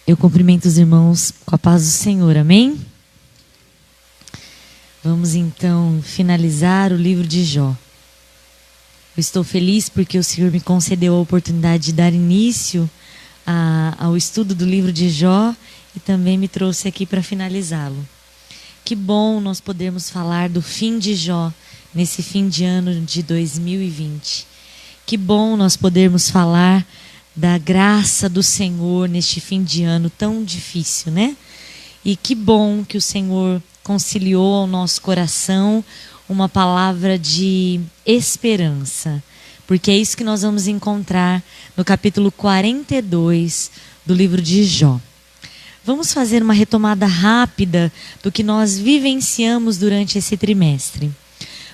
Eu cumprimento os irmãos com a paz do Senhor, amém? Vamos então finalizar o livro de Jó. Eu estou feliz porque o Senhor me concedeu a oportunidade de dar início ao estudo do livro de Jó e também me trouxe aqui para finalizá-lo. Que bom nós podermos falar do fim de Jó nesse fim de ano de 2020. Que bom nós podermos falar da graça do Senhor neste fim de ano tão difícil, né? E que bom que o Senhor conciliou ao nosso coração uma palavra de esperança, porque é isso que nós vamos encontrar no capítulo 42 do livro de Jó. Vamos fazer uma retomada rápida do que nós vivenciamos durante esse trimestre.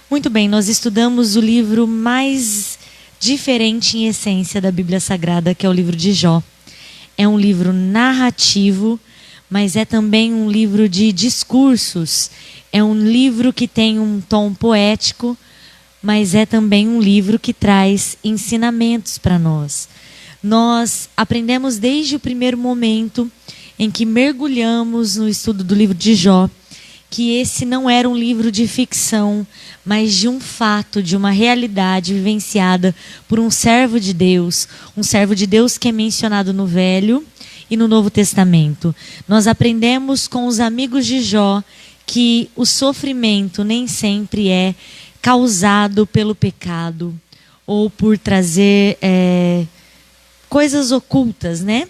Muito bem, nós estudamos o livro mais diferente em essência da Bíblia Sagrada, que é o livro de Jó. É um livro narrativo, mas é também um livro de discursos. É um livro que tem um tom poético, mas é também um livro que traz ensinamentos para nós. Nós aprendemos desde o primeiro momento em que mergulhamos no estudo do livro de Jó, que esse não era um livro de ficção, mas de um fato, de uma realidade vivenciada por um servo de Deus que é mencionado no Velho e no Novo Testamento. Nós aprendemos com os amigos de Jó que o sofrimento nem sempre é causado pelo pecado ou por trazer coisas ocultas, né?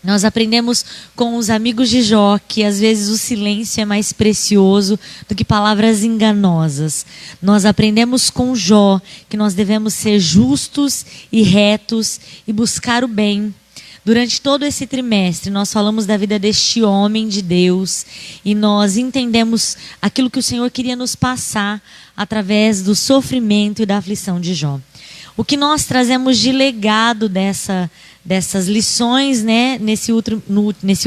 Nós aprendemos com os amigos de Jó que às vezes o silêncio é mais precioso do que palavras enganosas. Nós aprendemos com Jó que nós devemos ser justos e retos e buscar o bem. Durante todo esse trimestre nós falamos da vida deste homem de Deus e nós entendemos aquilo que o Senhor queria nos passar através do sofrimento e da aflição de Jó. O que nós trazemos de legado dessas lições, né, nesse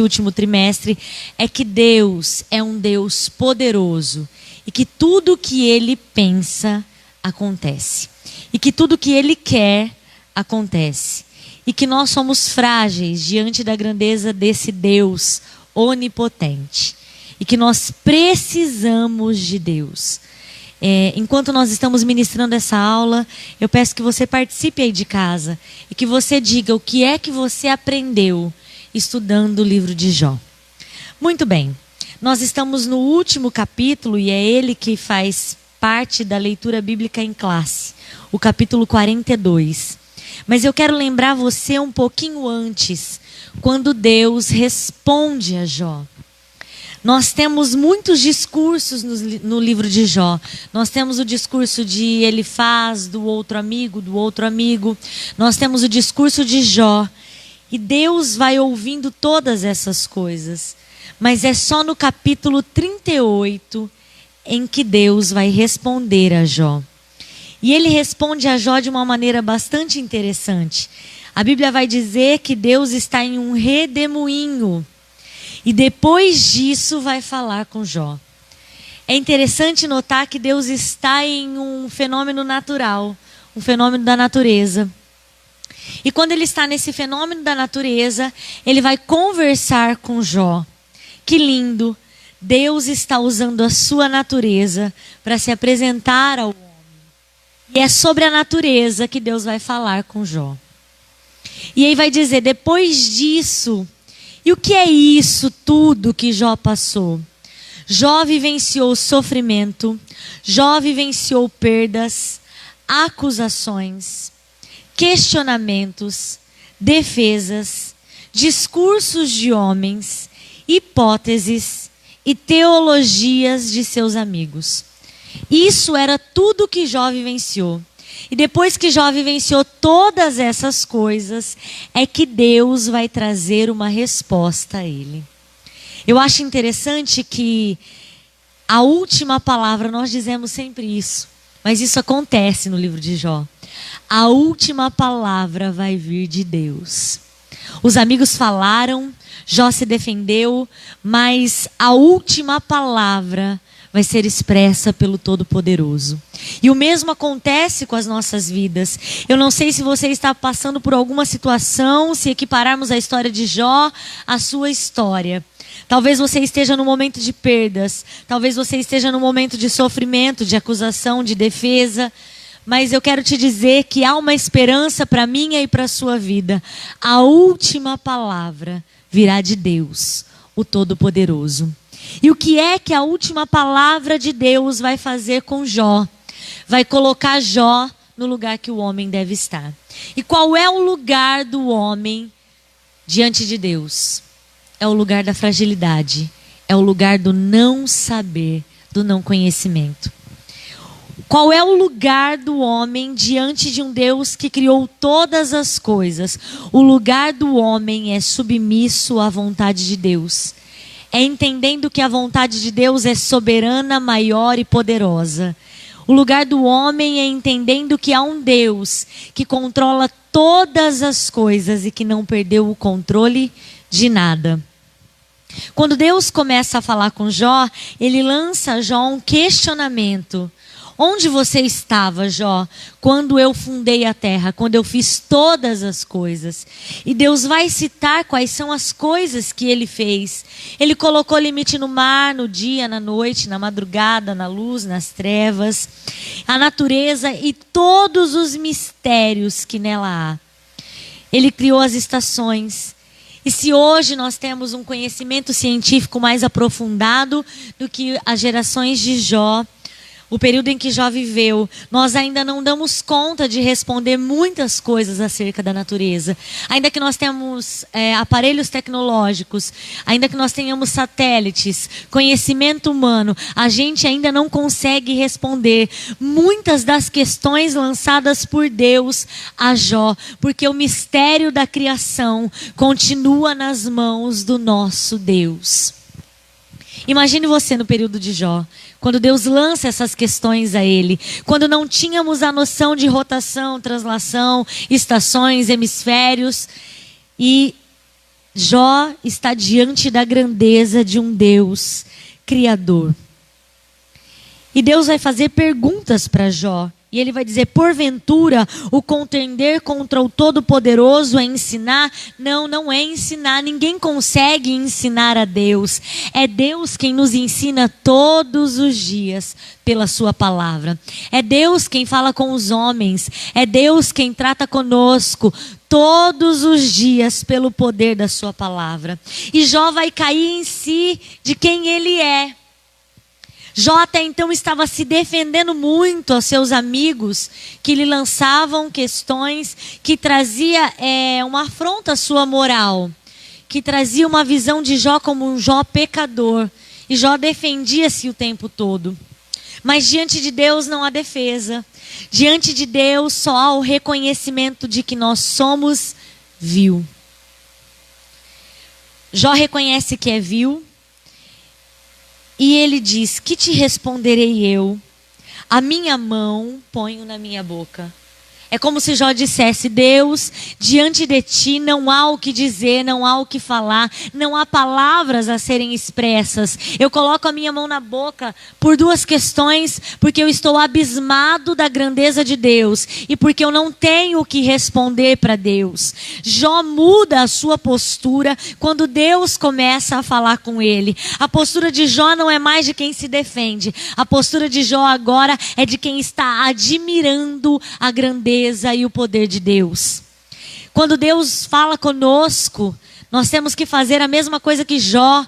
último trimestre, é que Deus é um Deus poderoso e que tudo que Ele pensa acontece. E que tudo que Ele quer acontece. E que nós somos frágeis diante da grandeza desse Deus onipotente. E que nós precisamos de Deus. Enquanto nós estamos ministrando essa aula, eu peço que você participe aí de casa e que você diga o que é que você aprendeu estudando o livro de Jó. Muito bem, nós estamos no último capítulo e é ele que faz parte da leitura bíblica em classe, o capítulo 42. Mas eu quero lembrar você um pouquinho antes, quando Deus responde a Jó. Nós temos muitos discursos no livro de Jó. Nós temos o discurso de Elifaz, do outro amigo. Nós temos o discurso de Jó. E Deus vai ouvindo todas essas coisas. Mas é só no capítulo 38 em que Deus vai responder a Jó. E ele responde a Jó de uma maneira bastante interessante. A Bíblia vai dizer que Deus está em um redemoinho. E depois disso vai falar com Jó. É interessante notar que Deus está em um fenômeno natural, um fenômeno da natureza. E quando ele está nesse fenômeno da natureza, ele vai conversar com Jó. Que lindo! Deus está usando a sua natureza para se apresentar ao homem. E é sobre a natureza que Deus vai falar com Jó. E aí vai dizer, depois disso... E o que é isso tudo que Jó passou? Jó vivenciou sofrimento, Jó vivenciou perdas, acusações, questionamentos, defesas, discursos de homens, hipóteses e teologias de seus amigos. Isso era tudo que Jó vivenciou. E depois que Jó vivenciou todas essas coisas, é que Deus vai trazer uma resposta a ele. Eu acho interessante que a última palavra, nós dizemos sempre isso, mas isso acontece no livro de Jó. A última palavra vai vir de Deus. Os amigos falaram, Jó se defendeu, mas a última palavra vai ser expressa pelo Todo-Poderoso. E o mesmo acontece com as nossas vidas. Eu não sei se você está passando por alguma situação, se equipararmos a história de Jó à sua história. Talvez você esteja no momento de perdas, talvez você esteja no momento de sofrimento, de acusação, de defesa. Mas eu quero te dizer que há uma esperança para a minha e para a sua vida. A última palavra virá de Deus, o Todo-Poderoso. E o que é que a última palavra de Deus vai fazer com Jó? Vai colocar Jó no lugar que o homem deve estar. E qual é o lugar do homem diante de Deus? É o lugar da fragilidade. É o lugar do não saber, do não conhecimento. Qual é o lugar do homem diante de um Deus que criou todas as coisas? O lugar do homem é submisso à vontade de Deus. É entendendo que a vontade de Deus é soberana, maior e poderosa. O lugar do homem é entendendo que há um Deus que controla todas as coisas e que não perdeu o controle de nada. Quando Deus começa a falar com Jó, ele lança a Jó um questionamento. Onde você estava, Jó, quando eu fundei a terra, quando eu fiz todas as coisas? E Deus vai citar quais são as coisas que ele fez. Ele colocou limite no mar, no dia, na noite, na madrugada, na luz, nas trevas, a natureza e todos os mistérios que nela há. Ele criou as estações. E se hoje nós temos um conhecimento científico mais aprofundado do que as gerações de Jó, o período em que Jó viveu, nós ainda não damos conta de responder muitas coisas acerca da natureza. Ainda que nós tenhamos aparelhos tecnológicos, ainda que nós tenhamos satélites, conhecimento humano, a gente ainda não consegue responder muitas das questões lançadas por Deus a Jó, porque o mistério da criação continua nas mãos do nosso Deus. Imagine você no período de Jó, quando Deus lança essas questões a ele, quando não tínhamos a noção de rotação, translação, estações, hemisférios, e Jó está diante da grandeza de um Deus criador. E Deus vai fazer perguntas para Jó. E ele vai dizer, porventura, o contender contra o Todo-Poderoso é ensinar? Não, não é ensinar. Ninguém consegue ensinar a Deus. É Deus quem nos ensina todos os dias pela sua palavra. É Deus quem fala com os homens. É Deus quem trata conosco todos os dias pelo poder da sua palavra. E Jó vai cair em si de quem ele é. Jó até então estava se defendendo muito aos seus amigos que lhe lançavam questões que trazia uma afronta à sua moral, que trazia uma visão de Jó como um Jó pecador. E Jó defendia-se o tempo todo. Mas diante de Deus não há defesa. Diante de Deus só há o reconhecimento de que nós somos vil. Jó reconhece que é vil. E ele diz, que te responderei eu? A minha mão ponho na minha boca. É como se Jó dissesse, Deus, diante de ti não há o que dizer, não há o que falar, não há palavras a serem expressas. Eu coloco a minha mão na boca por duas questões, porque eu estou abismado da grandeza de Deus e porque eu não tenho o que responder para Deus. Jó muda a sua postura quando Deus começa a falar com ele. A postura de Jó não é mais de quem se defende. A postura de Jó agora é de quem está admirando a grandeza e o poder de Deus. Quando Deus fala conosco, nós temos que fazer a mesma coisa que Jó.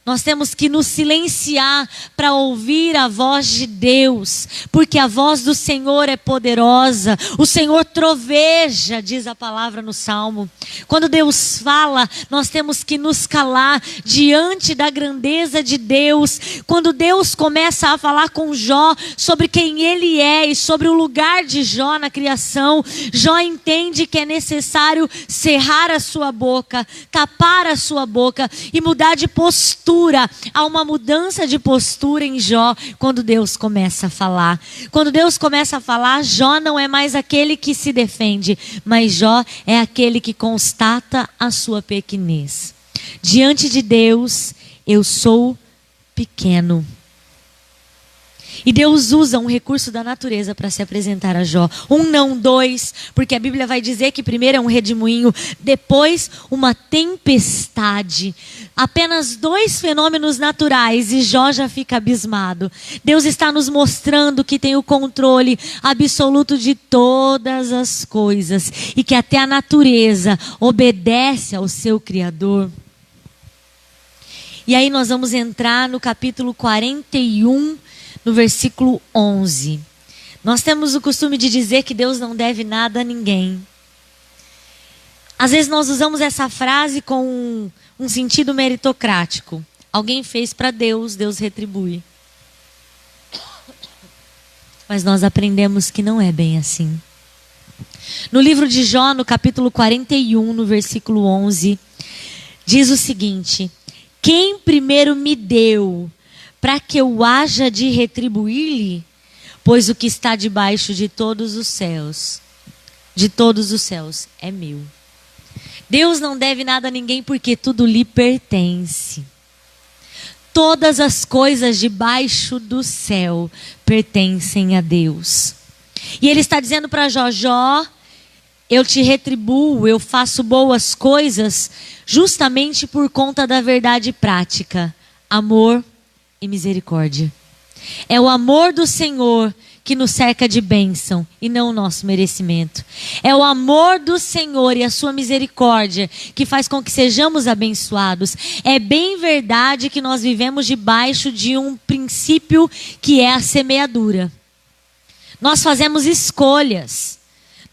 Nós temos que nos silenciar para ouvir a voz de Deus, porque a voz do Senhor é poderosa. O Senhor troveja, diz a palavra no Salmo. Quando Deus fala, nós temos que nos calar diante da grandeza de Deus. Quando Deus começa a falar com Jó sobre quem ele é e sobre o lugar de Jó na criação, Jó entende que é necessário cerrar a sua boca, tapar a sua boca e mudar de postura. Há uma mudança de postura em Jó quando Deus começa a falar. Quando Deus começa a falar, Jó não é mais aquele que se defende, mas Jó é aquele que constata a sua pequenez. Diante de Deus, eu sou pequeno. E Deus usa um recurso da natureza para se apresentar a Jó. Um, não dois, porque a Bíblia vai dizer que primeiro é um redemoinho, depois uma tempestade. Apenas 2 fenômenos naturais e Jó já fica abismado. Deus está nos mostrando que tem o controle absoluto de todas as coisas e que até a natureza obedece ao seu Criador. E aí nós vamos entrar no capítulo 41, no versículo 11. Nós temos o costume de dizer que Deus não deve nada a ninguém. Às vezes nós usamos essa frase com um sentido meritocrático. Alguém fez para Deus, Deus retribui. Mas nós aprendemos que não é bem assim. No livro de Jó, no capítulo 41, no versículo 11, diz o seguinte: quem primeiro me deu para que eu haja de retribuir-lhe, pois o que está debaixo de todos os céus é meu. Deus não deve nada a ninguém porque tudo lhe pertence. Todas as coisas debaixo do céu pertencem a Deus. E ele está dizendo para Jó: Jó, eu te retribuo, eu faço boas coisas justamente por conta da verdade prática, amor e misericórdia. É o amor do Senhor que nos cerca de bênção e não o nosso merecimento. É o amor do Senhor e a sua misericórdia que faz com que sejamos abençoados. É bem verdade que nós vivemos debaixo de um princípio que é a semeadura. Nós fazemos escolhas.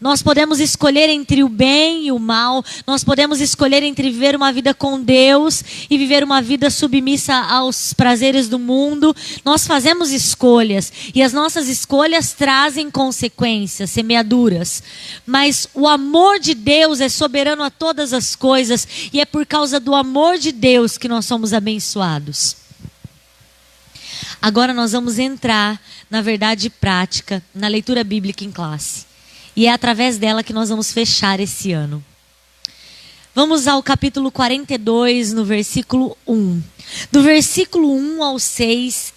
Nós podemos escolher entre o bem e o mal. Nós podemos escolher entre viver uma vida com Deus e viver uma vida submissa aos prazeres do mundo. Nós fazemos escolhas e as nossas escolhas trazem consequências, semeaduras. Mas o amor de Deus é soberano a todas as coisas e é por causa do amor de Deus que nós somos abençoados. Agora nós vamos entrar na verdade prática, na leitura bíblica em classe. E é através dela que nós vamos fechar esse ano. Vamos ao capítulo 42, no versículo 1. Do versículo 1 ao 6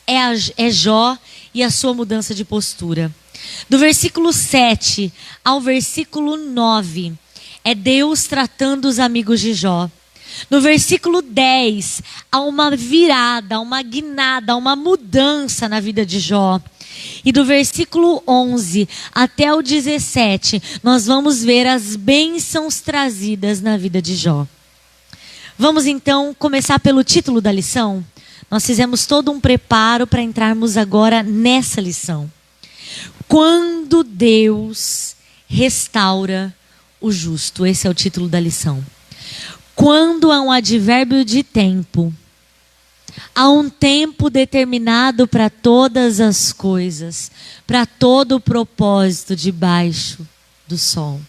é Jó e a sua mudança de postura. Do versículo 7 ao versículo 9 é Deus tratando os amigos de Jó. No versículo 10 há uma virada, uma guinada, uma mudança na vida de Jó. E do versículo 11 até o 17, nós vamos ver as bênçãos trazidas na vida de Jó. Vamos então começar pelo título da lição. Nós fizemos todo um preparo para entrarmos agora nessa lição. Quando Deus restaura o justo. Esse é o título da lição. Quando há um advérbio de tempo, há um tempo determinado para todas as coisas, para todo o propósito debaixo do sol.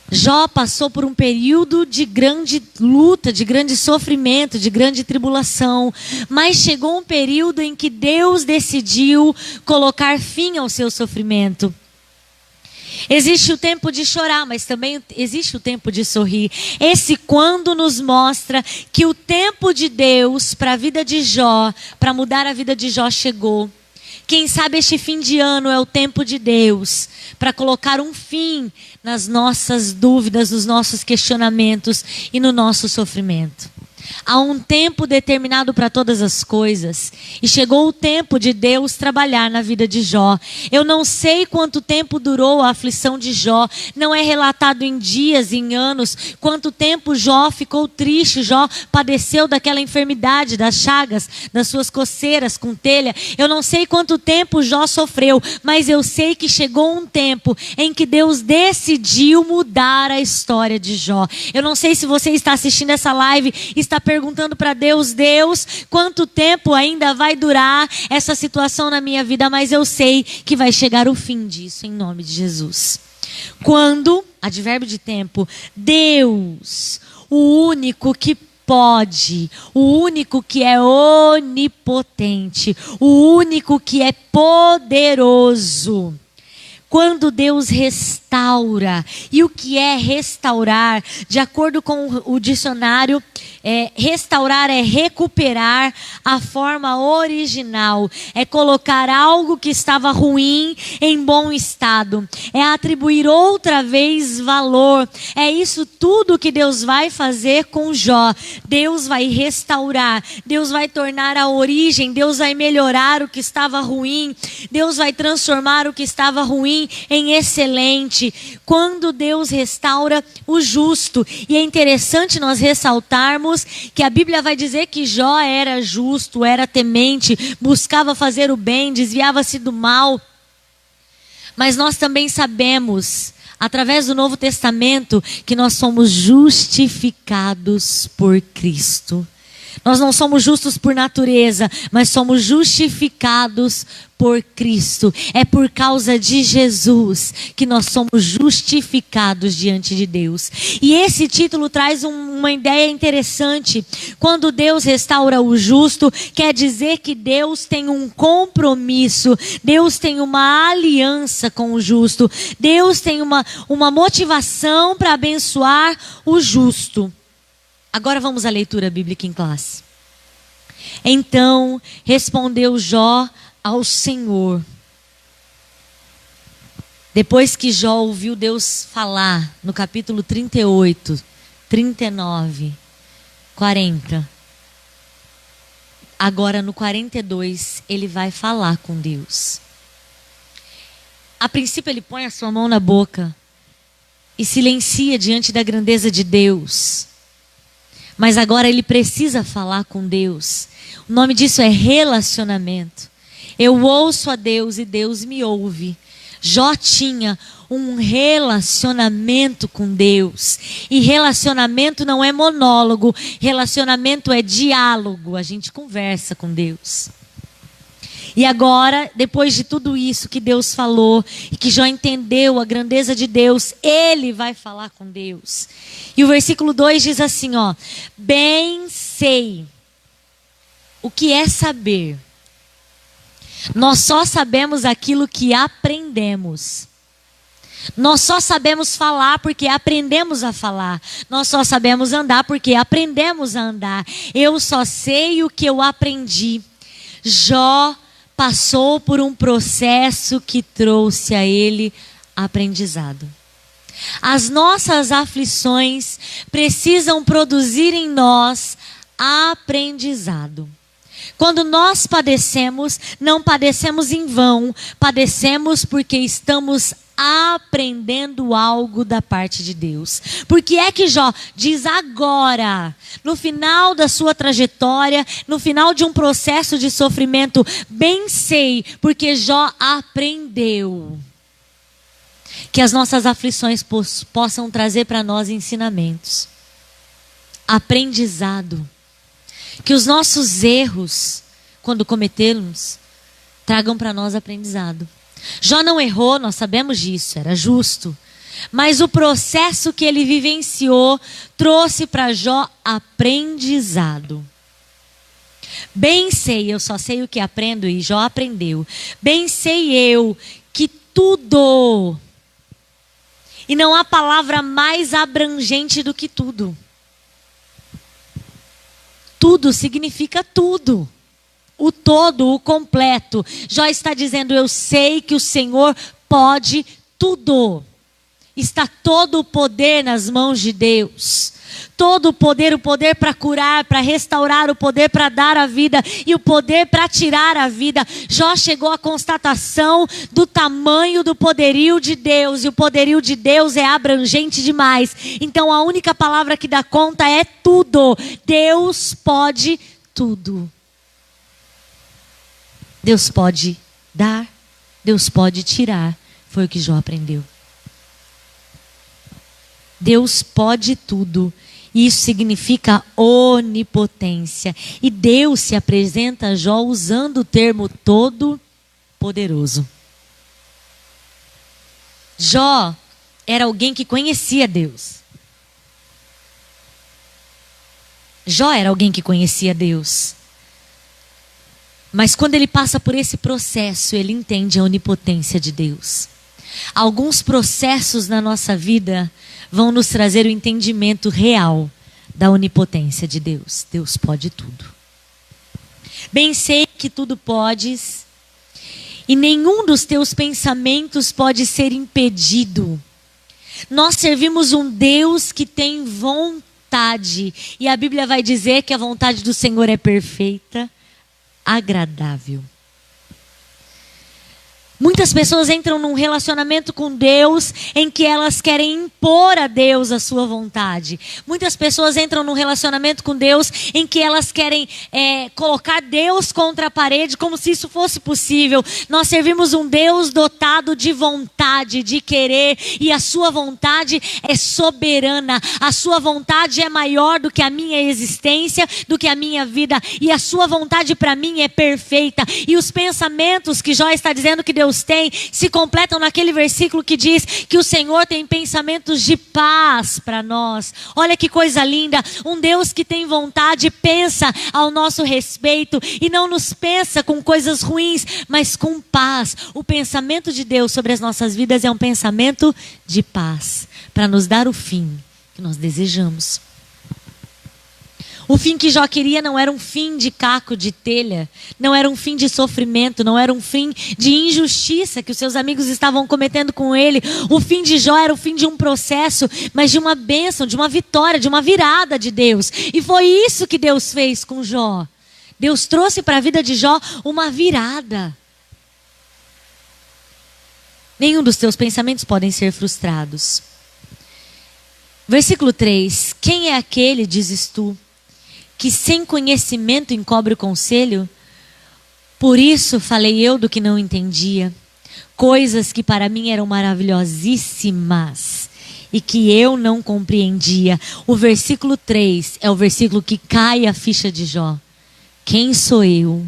Jó passou por um período de grande luta, de grande sofrimento, de grande tribulação, mas chegou um período em que Deus decidiu colocar fim ao seu sofrimento. Existe o tempo de chorar, mas também existe o tempo de sorrir. Esse quando nos mostra que o tempo de Deus para a vida de Jó, para mudar a vida de Jó chegou. Quem sabe este fim de ano é o tempo de Deus para colocar um fim nas nossas dúvidas, nos nossos questionamentos e no nosso sofrimento. Há um tempo determinado para todas as coisas. E chegou o tempo de Deus trabalhar na vida de Jó. Eu não sei quanto tempo durou a aflição de Jó. Não é relatado em dias, em anos, quanto tempo Jó ficou triste. Jó padeceu daquela enfermidade, das chagas, das suas coceiras com telha. Eu não sei quanto tempo Jó sofreu, mas eu sei que chegou um tempo em que Deus decidiu mudar a história de Jó. Eu não sei se você está assistindo essa live e está perguntando para Deus: Deus, quanto tempo ainda vai durar essa situação na minha vida? Mas eu sei que vai chegar o fim disso, em nome de Jesus. Quando, advérbio de tempo, Deus, o único que pode, o único que é onipotente, o único que é poderoso, Quando Deus restaura. E o que é restaurar? De acordo com o dicionário, restaurar é recuperar a forma original. É colocar algo que estava ruim em bom estado. É atribuir outra vez valor. É isso tudo que Deus vai fazer com Jó. Deus vai restaurar. Deus vai tornar a origem. Deus vai melhorar o que estava ruim. Deus vai transformar o que estava ruim em excelente. Quando Deus restaura o justo. E é interessante nós ressaltarmos que a Bíblia vai dizer que Jó era justo, era temente, buscava fazer o bem, desviava-se do mal. Mas nós também sabemos, através do Novo Testamento, que nós somos justificados por Cristo. Nós não somos justos por natureza, mas somos justificados por Cristo. É por causa de Jesus que nós somos justificados diante de Deus. E esse título traz uma ideia interessante. Quando Deus restaura o justo, quer dizer que Deus tem um compromisso. Deus tem uma aliança com o justo. Deus tem uma motivação para abençoar o justo. Agora vamos à leitura bíblica em classe. Então respondeu Jó ao Senhor. Depois que Jó ouviu Deus falar, no capítulo 38, 39, 40. Agora no 42, ele vai falar com Deus. A princípio ele põe a sua mão na boca e silencia diante da grandeza de Deus. Mas agora ele precisa falar com Deus. O nome disso é relacionamento. Eu ouço a Deus e Deus me ouve. Jó tinha um relacionamento com Deus. E relacionamento não é monólogo. Relacionamento é diálogo. A gente conversa com Deus. E agora, depois de tudo isso que Deus falou, e que Jó entendeu a grandeza de Deus, ele vai falar com Deus. E o versículo 2 diz assim, ó: bem sei. O que é saber? Nós só sabemos aquilo que aprendemos. Nós só sabemos falar porque aprendemos a falar. Nós só sabemos andar porque aprendemos a andar. Eu só sei o que eu aprendi. Jó passou por um processo que trouxe a ele aprendizado. As nossas aflições precisam produzir em nós aprendizado. Quando nós padecemos, não padecemos em vão, padecemos porque estamos aprendendo algo da parte de Deus. Porque é que Jó diz agora, no final da sua trajetória, no final de um processo de sofrimento, bem sei, porque Jó aprendeu. Que as nossas aflições possam trazer para nós ensinamentos, aprendizado. Que os nossos erros, quando cometemos, tragam para nós aprendizado. Jó não errou, nós sabemos disso, era justo. Mas o processo que ele vivenciou trouxe para Jó aprendizado. Bem sei, eu só sei o que aprendo, e Jó aprendeu. Bem sei eu que tudo, e não há palavra mais abrangente do que tudo. Tudo significa tudo. O todo, o completo. Jó está dizendo, eu sei que o Senhor pode tudo. Está todo o poder nas mãos de Deus. Todo o poder para curar, para restaurar, o poder para dar a vida e o poder para tirar a vida. Jó chegou à constatação do tamanho do poderio de Deus. E o poderio de Deus é abrangente demais. Então a única palavra que dá conta é tudo. Deus pode tudo. Deus pode dar, Deus pode tirar. Foi o que Jó aprendeu. Deus pode tudo. Isso significa onipotência. E Deus se apresenta a Jó usando o termo todo-poderoso. Jó era alguém que conhecia Deus. Jó era alguém que conhecia Deus. Mas quando ele passa por esse processo, ele entende a onipotência de Deus. Alguns processos na nossa vida vão nos trazer o entendimento real da onipotência de Deus. Deus pode tudo. Bem sei que tudo podes, e nenhum dos teus pensamentos pode ser impedido. Nós servimos um Deus que tem vontade, e a Bíblia vai dizer que a vontade do Senhor é perfeita, agradável. Muitas pessoas entram num relacionamento com Deus em que elas querem impor a Deus a sua vontade. Muitas pessoas entram num relacionamento com Deus em que elas querem colocar Deus contra a parede como se isso fosse possível. Nós servimos um Deus dotado de vontade, de querer, e a sua vontade é soberana. A sua vontade é maior do que a minha existência, do que a minha vida, e a sua vontade para mim é perfeita. E os pensamentos que Jó está dizendo que Deus tem se completam naquele versículo que diz que o Senhor tem pensamentos de paz para nós. Olha que coisa linda, um Deus que tem vontade pensa ao nosso respeito e não nos pensa com coisas ruins, mas com paz. O pensamento de Deus sobre as nossas vidas é um pensamento de paz, para nos dar o fim que nós desejamos. O fim que Jó queria não era um fim de caco de telha, não era um fim de sofrimento, não era um fim de injustiça que os seus amigos estavam cometendo com ele. O fim de Jó era o fim de um processo, mas de uma bênção, de uma vitória, de uma virada de Deus. E foi isso que Deus fez com Jó. Deus trouxe para a vida de Jó uma virada. Nenhum dos teus pensamentos podem ser frustrados. Versículo 3. Quem é aquele, dizes tu, que sem conhecimento encobre o conselho? Por isso falei eu do que não entendia, coisas que para mim eram maravilhosíssimas e que eu não compreendia. O versículo 3 é o versículo que cai a ficha de Jó. Quem sou eu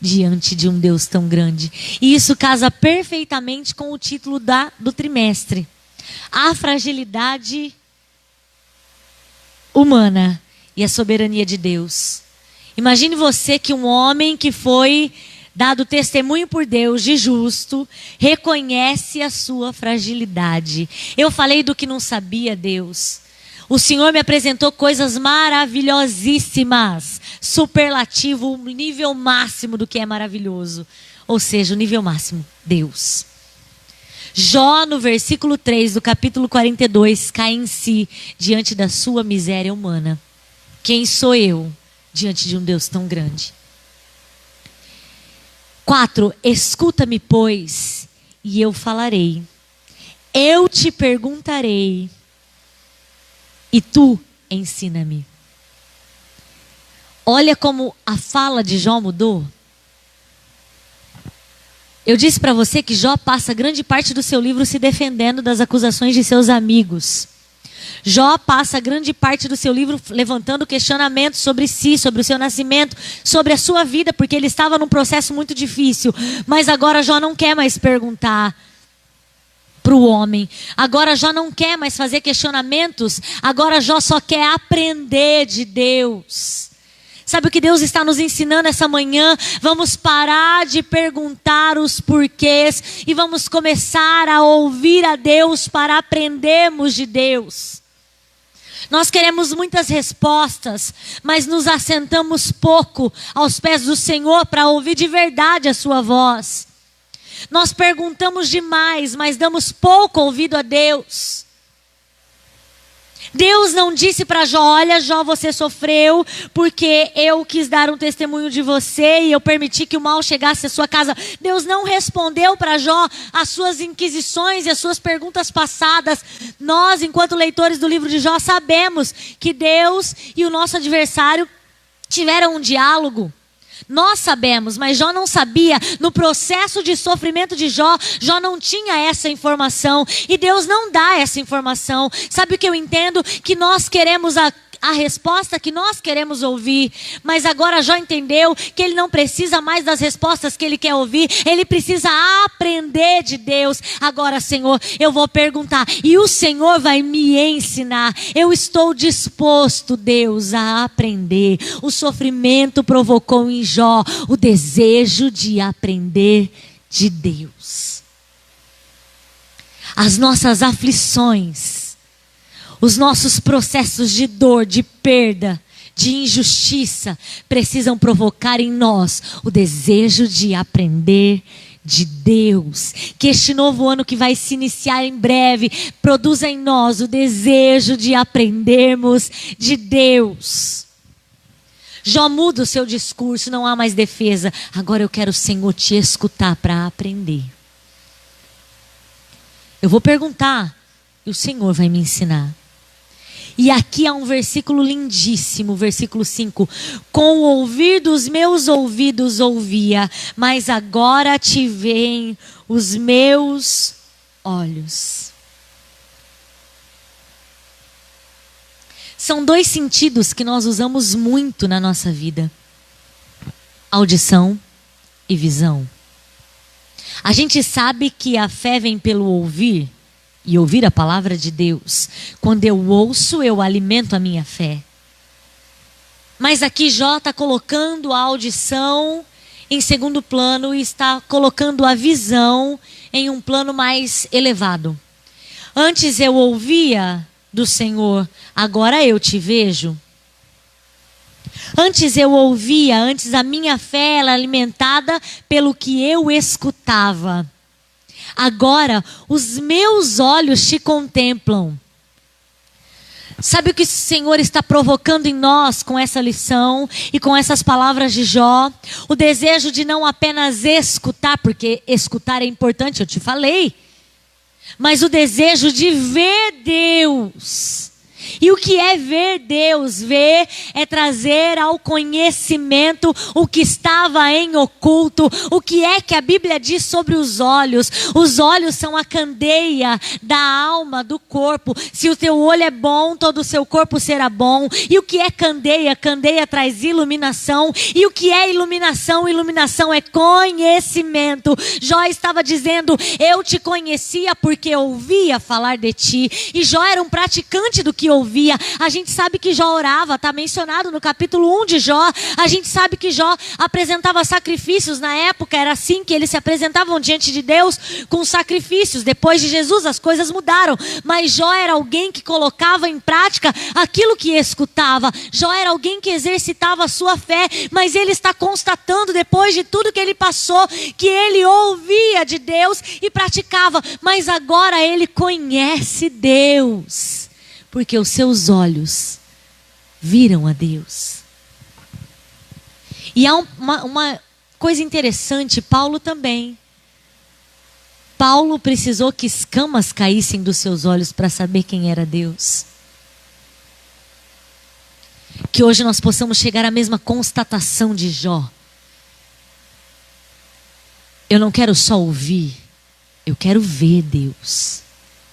diante de um Deus tão grande? E isso casa perfeitamente com o título do trimestre: a fragilidade humana e a soberania de Deus. Imagine você que um homem que foi dado testemunho por Deus de justo, reconhece a sua fragilidade. Eu falei do que não sabia, Deus. O Senhor me apresentou coisas maravilhosíssimas. Superlativo, o nível máximo do que é maravilhoso. Ou seja, o nível máximo, Deus. Jó, no versículo 3 do capítulo 42, cai em si diante da sua miséria humana. Quem sou eu diante de um Deus tão grande? 4. Escuta-me, pois, e eu falarei. Eu te perguntarei, e tu ensina-me. Olha como a fala de Jó mudou. Eu disse para você que Jó passa grande parte do seu livro se defendendo das acusações de seus amigos. Jó passa grande parte do seu livro levantando questionamentos sobre si, sobre o seu nascimento, sobre a sua vida, porque ele estava num processo muito difícil. Mas agora Jó não quer mais perguntar para o homem. Agora Jó não quer mais fazer questionamentos. Agora Jó só quer aprender de Deus. Sabe o que Deus está nos ensinando essa manhã? Vamos parar de perguntar os porquês e vamos começar a ouvir a Deus para aprendermos de Deus. Nós queremos muitas respostas, mas nos assentamos pouco aos pés do Senhor para ouvir de verdade a sua voz. Nós perguntamos demais, mas damos pouco ouvido a Deus. Deus não disse para Jó: olha, Jó, você sofreu porque eu quis dar um testemunho de você e eu permiti que o mal chegasse à sua casa. Deus não respondeu para Jó as suas inquisições e as suas perguntas passadas. Nós, enquanto leitores do livro de Jó, sabemos que Deus e o nosso adversário tiveram um diálogo. Nós sabemos, mas Jó não sabia. No processo de sofrimento de Jó, Jó não tinha essa informação. E Deus não dá essa informação. Sabe o que eu entendo? Que nós queremos a resposta que nós queremos ouvir. Mas agora Jó entendeu que ele não precisa mais das respostas que ele quer ouvir. Ele precisa aprender de Deus. Agora, Senhor, eu vou perguntar e o Senhor vai me ensinar. Eu estou disposto, Deus, a aprender. O sofrimento provocou em Jó o desejo de aprender de Deus. as nossas aflições, os nossos processos de dor, de perda, de injustiça, precisam provocar em nós o desejo de aprender de Deus. Que este novo ano que vai se iniciar em breve produza em nós o desejo de aprendermos de Deus. Jó muda o seu discurso, não há mais defesa. Agora eu quero, Senhor, te escutar para aprender. Eu vou perguntar e o Senhor vai me ensinar. E aqui há um versículo lindíssimo, versículo 5. Com o ouvir dos meus ouvidos ouvia, mas agora te veem os meus olhos. São dois sentidos que nós usamos muito na nossa vida: audição e visão. A gente sabe que a fé vem pelo ouvir, e ouvir a palavra de Deus. Quando eu ouço, eu alimento a minha fé. Mas aqui Jó está colocando a audição em segundo plano e está colocando a visão em um plano mais elevado. Antes eu ouvia do Senhor, agora eu te vejo. Antes eu ouvia, antes a minha fé era alimentada pelo que eu escutava. Agora os meus olhos te contemplam. Sabe o que o Senhor está provocando em nós com essa lição e com essas palavras de Jó? O desejo de não apenas escutar, porque escutar é importante, eu te falei. Mas o desejo de ver Deus. E o que é ver Deus? Ver é trazer ao conhecimento o que estava em oculto. O que é que a Bíblia diz sobre os olhos? Os olhos são a candeia da alma, do corpo. Se o teu olho é bom, todo o seu corpo será bom. E o que é candeia? Candeia traz iluminação. E o que é iluminação? Iluminação é conhecimento. Jó estava dizendo, eu te conhecia porque ouvia falar de ti. E Jó era um praticante do que ouvia. A gente sabe que Jó orava, está mencionado no capítulo 1 de Jó. A gente sabe que Jó apresentava sacrifícios. Na época era assim que eles se apresentavam diante de Deus, com sacrifícios. Depois de Jesus as coisas mudaram, mas Jó era alguém que colocava em prática aquilo que escutava. Jó era alguém que exercitava a sua fé, mas ele está constatando, depois de tudo que ele passou, que ele ouvia de Deus e praticava, mas agora ele conhece Deus, porque os seus olhos viram a Deus. E há uma coisa interessante, Paulo também. Paulo precisou que escamas caíssem dos seus olhos para saber quem era Deus. Que hoje nós possamos chegar à mesma constatação de Jó. Eu não quero só ouvir, eu quero ver Deus.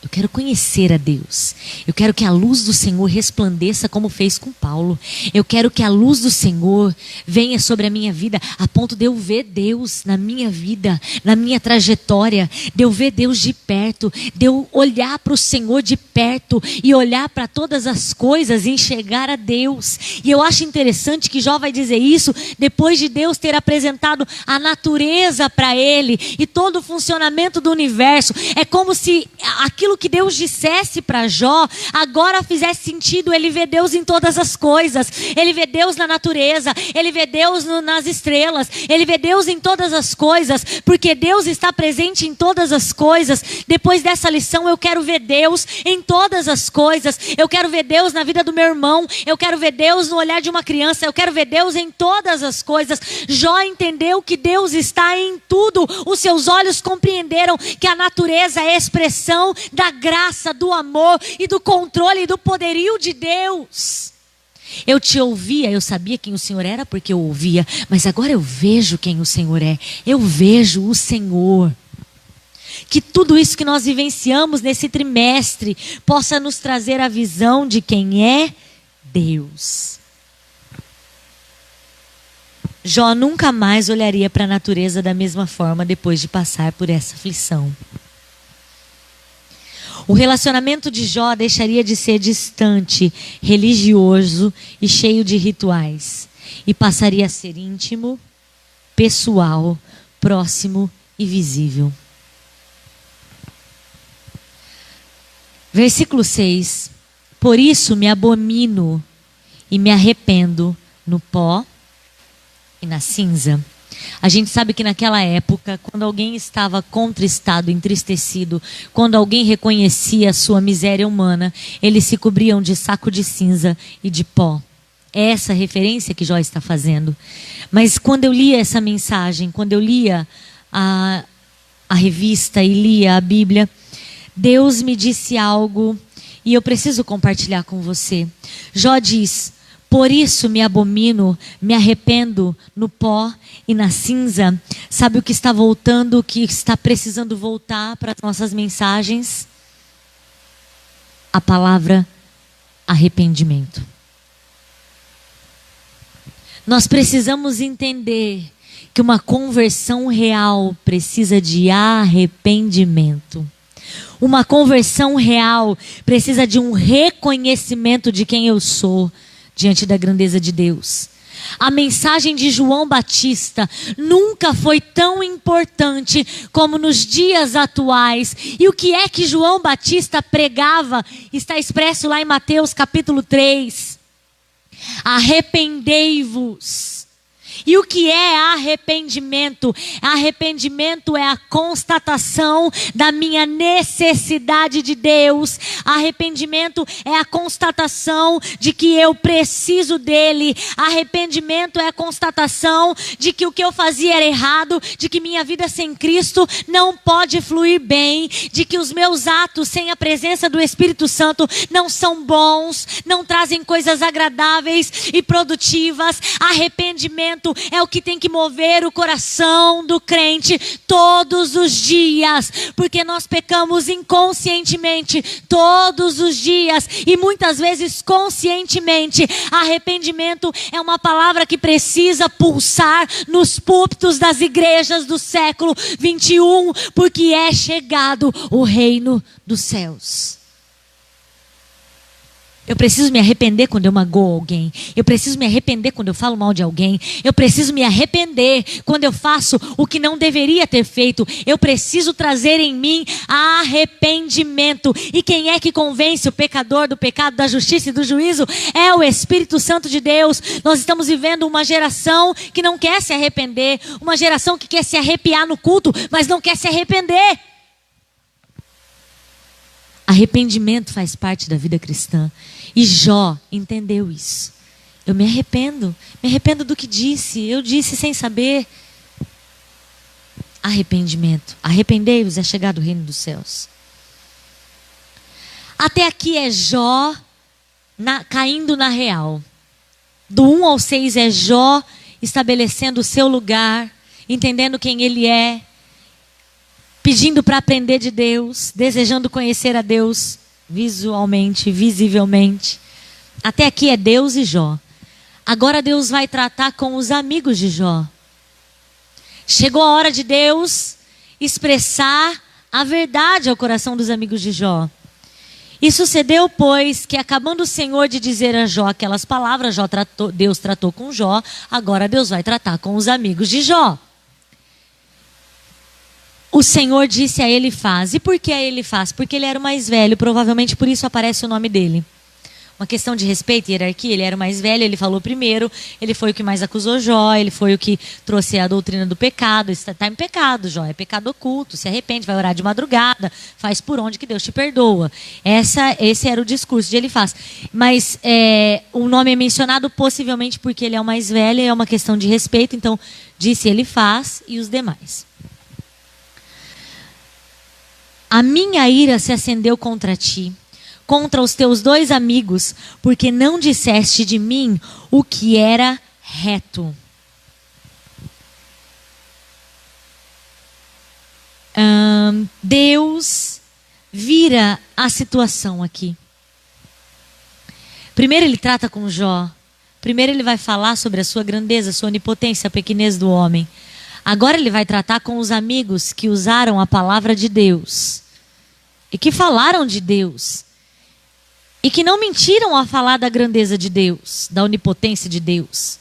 Eu quero conhecer a Deus. Eu quero que a luz do Senhor resplandeça como fez com Paulo. Eu quero que a luz do Senhor venha sobre a minha vida, a ponto de eu ver Deus na minha vida, na minha trajetória, de eu ver Deus de perto, de eu olhar para o Senhor de perto e olhar para todas as coisas e enxergar a Deus. E eu acho interessante que Jó vai dizer isso depois de Deus ter apresentado a natureza para ele e todo o funcionamento do universo. É como se aquilo que Deus dissesse para Jó agora fizesse sentido. Ele vê Deus em todas as coisas. Ele vê Deus na natureza. Ele vê Deus nas estrelas. Ele vê Deus em todas as coisas, porque Deus está presente em todas as coisas. Depois dessa lição eu quero ver Deus em todas as coisas. Eu quero ver Deus na vida do meu irmão. Eu quero ver Deus no olhar de uma criança. Eu quero ver Deus em todas as coisas. Jó entendeu que Deus está em tudo. Os seus olhos compreenderam que a natureza é a expressão da graça, do amor e do controle e do poderio de Deus. Eu te ouvia, eu sabia quem o Senhor era porque eu ouvia, mas agora eu vejo quem o Senhor é. Eu vejo o Senhor. Que tudo isso que nós vivenciamos nesse trimestre possa nos trazer a visão de quem é Deus. Jó nunca mais olharia para a natureza da mesma forma depois de passar por essa aflição. O relacionamento de Jó deixaria de ser distante, religioso e cheio de rituais, e passaria a ser íntimo, pessoal, próximo e visível. Versículo 6. Por isso me abomino e me arrependo no pó e na cinza. A gente sabe que naquela época, quando alguém estava contristado, entristecido, quando alguém reconhecia a sua miséria humana, eles se cobriam de saco de cinza e de pó. É essa referência que Jó está fazendo. Mas quando eu lia essa mensagem, quando eu lia a revista e lia a Bíblia, Deus me disse algo e eu preciso compartilhar com você. Jó diz: por isso me abomino, me arrependo no pó e na cinza. Sabe o que está voltando, o que está precisando voltar para as nossas mensagens? A palavra arrependimento. Nós precisamos entender que uma conversão real precisa de arrependimento. Uma conversão real precisa de um reconhecimento de quem eu sou diante da grandeza de Deus. A mensagem de João Batista nunca foi tão importante como nos dias atuais. E o que é que João Batista pregava? Está expresso lá em Mateus capítulo 3. Arrependei-vos. E o que é arrependimento? Arrependimento é a constatação da minha necessidade de Deus. Arrependimento é a constatação de que eu preciso dele. Arrependimento é a constatação de que o que eu fazia era errado, de que minha vida sem Cristo não pode fluir bem, de que os meus atos sem a presença do Espírito Santo não são bons, não trazem coisas agradáveis e produtivas. Arrependimento é o que tem que mover o coração do crente todos os dias, porque nós pecamos inconscientemente todos os dias e muitas vezes conscientemente. Arrependimento é uma palavra que precisa pulsar nos púlpitos das igrejas do século 21, porque é chegado o reino dos céus. Eu preciso me arrepender quando eu magoo alguém. Eu preciso me arrepender quando eu falo mal de alguém. Eu preciso me arrepender quando eu faço o que não deveria ter feito. Eu preciso trazer em mim arrependimento. E quem é que convence o pecador do pecado, da justiça e do juízo? É o Espírito Santo de Deus. Nós estamos vivendo uma geração que não quer se arrepender. Uma geração que quer se arrepiar no culto, mas não quer se arrepender. Arrependimento faz parte da vida cristã. E Jó entendeu isso. Eu me arrependo do que disse. Eu disse sem saber. Arrependimento. Arrependei-vos, é chegado o reino dos céus. Até aqui é Jó caindo na real. Do 1 ao 6 é Jó estabelecendo o seu lugar, entendendo quem ele é, pedindo para aprender de Deus, desejando conhecer a Deus visualmente, visivelmente. Até aqui é Deus e Jó. Agora Deus vai tratar com os amigos de Jó. Chegou a hora de Deus expressar a verdade ao coração dos amigos de Jó. E sucedeu, pois, que acabando o Senhor de dizer a Jó aquelas palavras, Deus tratou com Jó, agora Deus vai tratar com os amigos de Jó. O Senhor disse a Elifaz. E por que a Elifaz? Porque ele era o mais velho, provavelmente por isso aparece o nome dele. Uma questão de respeito e hierarquia, ele era o mais velho, ele falou primeiro, ele foi o que mais acusou Jó, ele foi o que trouxe a doutrina do pecado. Está em pecado, Jó, é pecado oculto, se arrepende, vai orar de madrugada, faz por onde que Deus te perdoa. Esse era o discurso de Elifaz. Mas o nome é mencionado possivelmente porque ele é o mais velho, é uma questão de respeito, então disse Elifaz e os demais. A minha ira se acendeu contra ti, contra os teus 2 amigos, porque não disseste de mim o que era reto. Deus vira a situação aqui. Primeiro ele trata com Jó. Primeiro ele vai falar sobre a sua grandeza, a sua onipotência, a pequenez do homem. Agora ele vai tratar com os amigos que usaram a palavra de Deus e que falaram de Deus e que não mentiram ao falar da grandeza de Deus, da onipotência de Deus,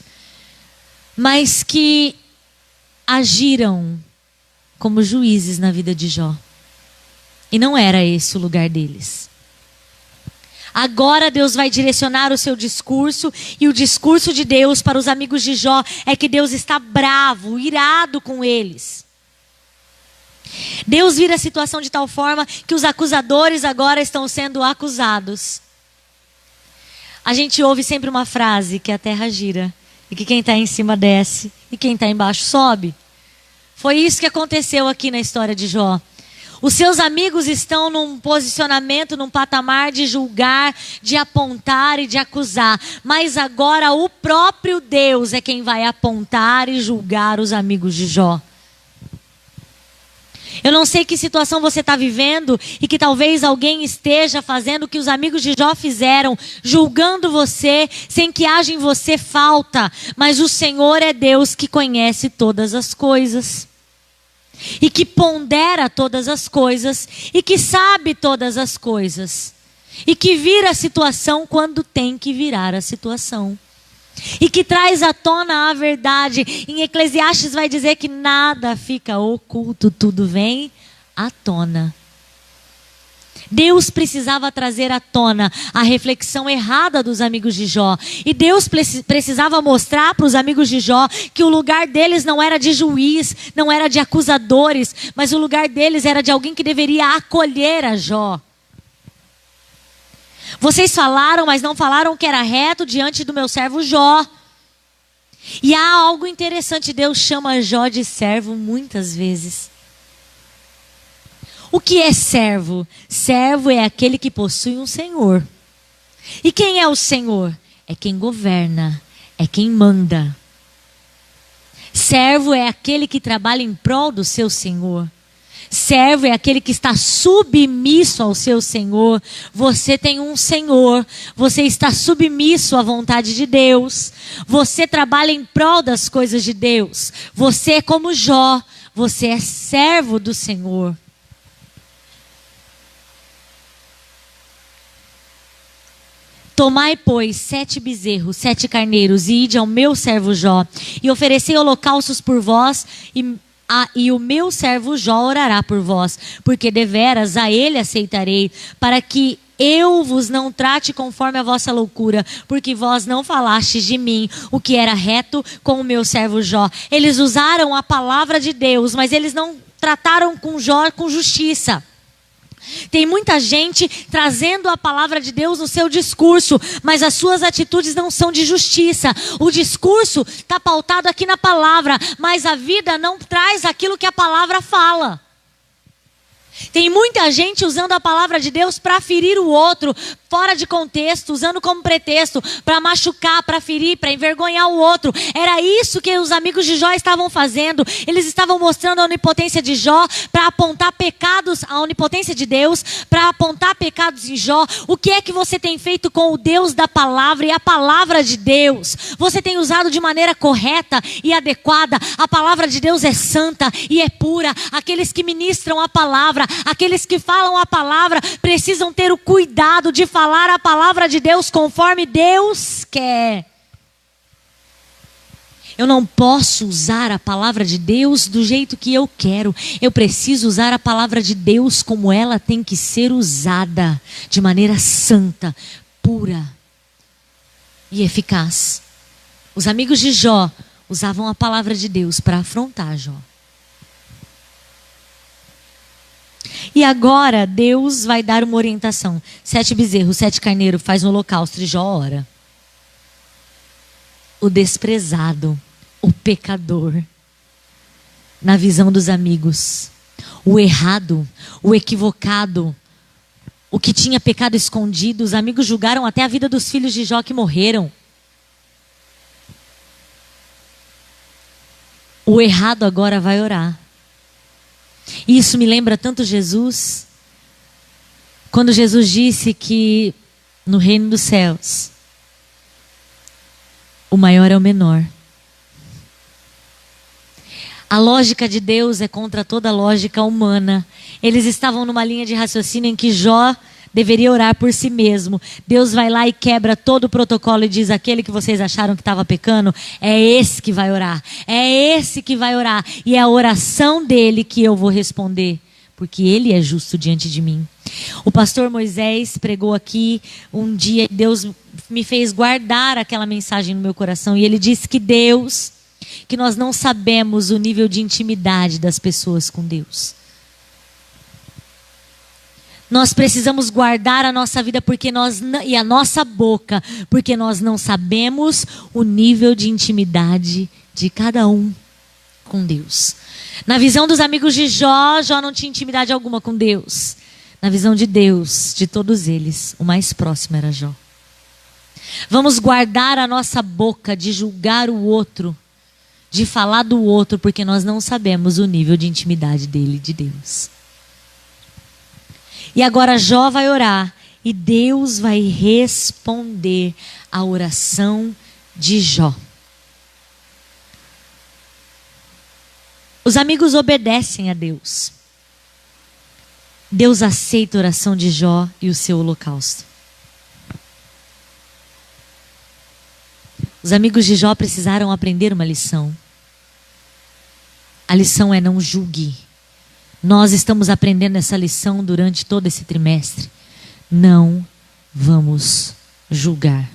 mas que agiram como juízes na vida de Jó. E não era esse o lugar deles. Agora Deus vai direcionar o seu discurso, e o discurso de Deus para os amigos de Jó é que Deus está bravo, irado com eles. Deus vira a situação de tal forma que os acusadores agora estão sendo acusados. A gente ouve sempre uma frase, que a terra gira, e que quem está em cima desce, e quem está embaixo sobe. Foi isso que aconteceu aqui na história de Jó. Os seus amigos estão num posicionamento, num patamar de julgar, de apontar e de acusar. Mas agora o próprio Deus é quem vai apontar e julgar os amigos de Jó. Eu não sei que situação você está vivendo e que talvez alguém esteja fazendo o que os amigos de Jó fizeram, julgando você sem que haja em você falta. Mas o Senhor é Deus que conhece todas as coisas. E que pondera todas as coisas, e que sabe todas as coisas, e que vira a situação quando tem que virar a situação, e que traz à tona a verdade. Em Eclesiastes vai dizer que nada fica oculto, tudo vem à tona. Deus precisava trazer à tona a reflexão errada dos amigos de Jó. E Deus precisava mostrar para os amigos de Jó que o lugar deles não era de juiz, não era de acusadores, mas o lugar deles era de alguém que deveria acolher a Jó. Vocês falaram, mas não falaram que era reto diante do meu servo Jó. E há algo interessante, Deus chama Jó de servo muitas vezes. O que é servo? Servo é aquele que possui um senhor. E quem é o senhor? É quem governa, é quem manda. Servo é aquele que trabalha em prol do seu senhor. Servo é aquele que está submisso ao seu senhor. Você tem um senhor, você está submisso à vontade de Deus. Você trabalha em prol das coisas de Deus. Você é como Jó, você é servo do Senhor. Tomai, pois, 7 bezerros, 7 carneiros, e ide ao meu servo Jó, e oferecei holocaustos por vós, e o meu servo Jó orará por vós, porque deveras a ele aceitarei, para que eu vos não trate conforme a vossa loucura, porque vós não falastes de mim o que era reto com o meu servo Jó. Eles usaram a palavra de Deus, mas eles não trataram com Jó com justiça. Tem muita gente trazendo a palavra de Deus no seu discurso, mas as suas atitudes não são de justiça. O discurso está pautado aqui na palavra, mas a vida não traz aquilo que a palavra fala. Tem muita gente usando a palavra de Deus para ferir o outro, fora de contexto, usando como pretexto, para machucar, para ferir, para envergonhar o outro. Era isso que os amigos de Jó estavam fazendo. Eles estavam mostrando a onipotência de Jó, para apontar pecados, a onipotência de Deus, para apontar pecados em Jó. O que é que você tem feito com o Deus da palavra e a palavra de Deus? Você tem usado de maneira correta e adequada? A palavra de Deus é santa e é pura. Aqueles que ministram a palavra, aqueles que falam a palavra, precisam ter o cuidado de falar a palavra de Deus conforme Deus quer. Eu não posso usar a palavra de Deus do jeito que eu quero. Eu preciso usar a palavra de Deus como ela tem que ser usada, de maneira santa, pura e eficaz. Os amigos de Jó usavam a palavra de Deus para afrontar Jó. E agora Deus vai dar uma orientação. 7 bezerros, 7 carneiros, faz um holocausto e Jó ora. O desprezado, o pecador, na visão dos amigos, o errado, o equivocado, o que tinha pecado escondido. Os amigos julgaram até a vida dos filhos de Jó que morreram. O errado agora vai orar. E isso me lembra tanto Jesus, quando Jesus disse que no reino dos céus o maior é o menor. A lógica de Deus é contra toda a lógica humana. Eles estavam numa linha de raciocínio em que Jó deveria orar por si mesmo. Deus vai lá e quebra todo o protocolo e diz: aquele que vocês acharam que estava pecando, é esse que vai orar. É esse que vai orar. E é a oração dele que eu vou responder, porque ele é justo diante de mim. O pastor Moisés pregou aqui um dia, Deus me fez guardar aquela mensagem no meu coração, e ele disse que nós não sabemos o nível de intimidade das pessoas com Deus. Nós precisamos guardar a nossa vida e a nossa boca, porque nós não sabemos o nível de intimidade de cada um com Deus. Na visão dos amigos de Jó, Jó não tinha intimidade alguma com Deus. Na visão de Deus, de todos eles, o mais próximo era Jó. Vamos guardar a nossa boca de julgar o outro, de falar do outro, porque nós não sabemos o nível de intimidade dele, de Deus. E agora Jó vai orar e Deus vai responder a oração de Jó. Os amigos obedecem a Deus. Deus aceita a oração de Jó e o seu holocausto. Os amigos de Jó precisaram aprender uma lição. A lição é: não julgue. Nós estamos aprendendo essa lição durante todo esse trimestre. Não vamos julgar.